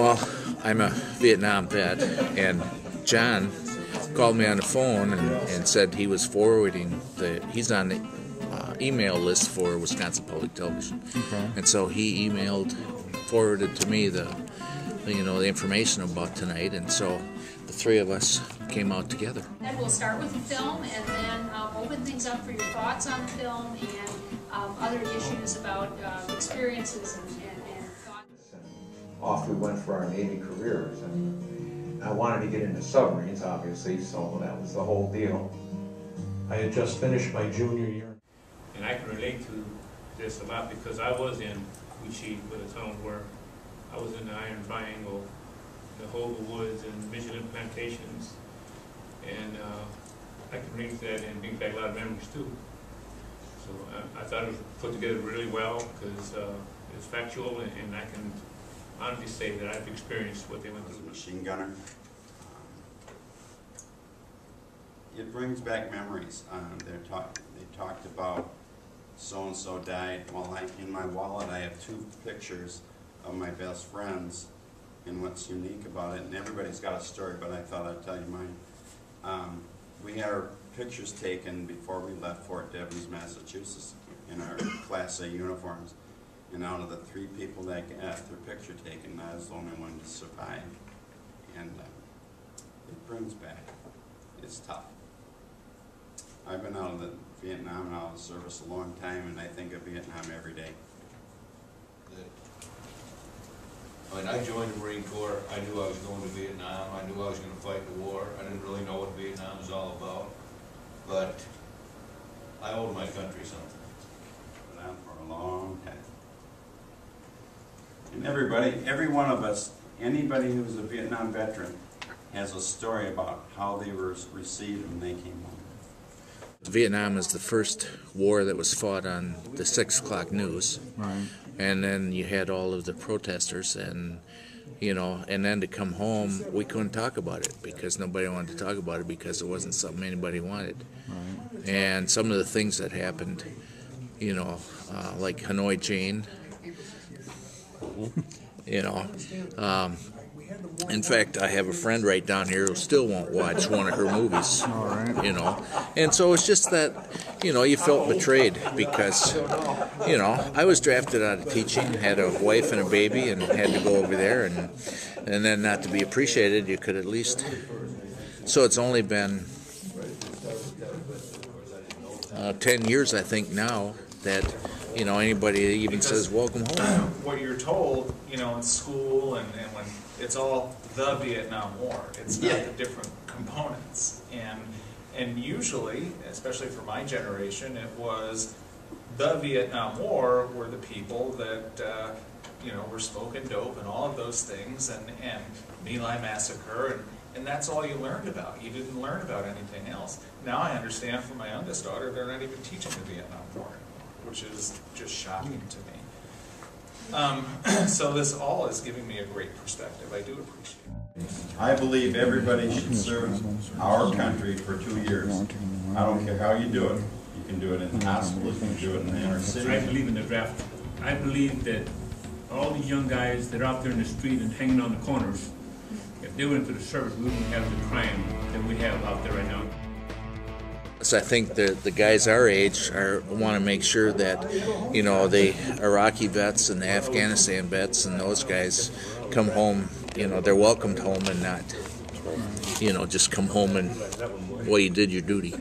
Well, I'm a Vietnam vet, and John called me on the phone and said he was forwarding he's on the email list for Wisconsin Public Television. Okay. And so he forwarded to me the information about tonight, and so the three of us came out together. And we'll start with the film and then open things up for your thoughts on the film and other issues about experiences and thoughts. Off we went for our Navy careers, and I wanted to get into submarines, obviously, so that was the whole deal. I had just finished my junior year. And I can relate to this a lot because I was in Wuxi with a town where I was in the Iron Triangle, the Hoga Woods and Michelin plantations, and I can relate to that and bring back a lot of memories too. So I thought it was put together really well because it's factual, and I can honestly say that I've experienced what they went through. Machine gunner. It brings back memories. They talked about so-and-so died. Well, in my wallet I have 2 pictures of my best friends, and what's unique about it, and everybody's got a story, but I thought I'd tell you mine. We had our pictures taken before we left Fort Devens, Massachusetts, in our Class A uniforms. And out of the 3 people that got their picture taken, I was the only one to survive. And it brings back. It's tough. I've been out of the Vietnam and out of the service a long time, and I think of Vietnam every day. When I joined the Marine Corps, I knew I was going to Vietnam. I knew I was going to fight the war. I didn't really know what Vietnam was all about, but I owed my country something. Been out for a long time. And every one of us, anybody who's a Vietnam veteran, has a story about how they were received when they came home. Vietnam is the first war that was fought on the 6 o'clock news. Right. And then you had all of the protesters, and then to come home, we couldn't talk about it because nobody wanted to talk about it because it wasn't something anybody wanted. Right. And some of the things that happened, like Hanoi Jane, in fact, I have a friend right down here who still won't watch one of her movies, All right. And so it's just that, you felt betrayed because, I was drafted out of teaching, had a wife and a baby, and had to go over there, and then not to be appreciated, you could at least. So it's only been 10 years, I think, now that, anybody even because says, welcome home. what you're told, in school and when it's all the Vietnam War, it's not the different components. And usually, especially for my generation, it was the Vietnam War were the people that, were smoking dope and all of those things, and My Lai massacre, and that's all you learned about. You didn't learn about anything else. Now I understand from my youngest daughter, they're not even teaching the Vietnam War, which is just shocking to me. So this all is giving me a great perspective. I do appreciate it. I believe everybody should serve our country for 2 years. I don't care how you do it. You can do it in the hospital, you can do it in the inner city. I believe in the draft. I believe that all these young guys that are out there in the street and hanging on the corners, if they went for the service, we wouldn't have the crime that we have out there right now. So I think the guys our age want to make sure that, the Iraqi vets and the Afghanistan vets and those guys come home, they're welcomed home and not, just come home and, well, you did your duty.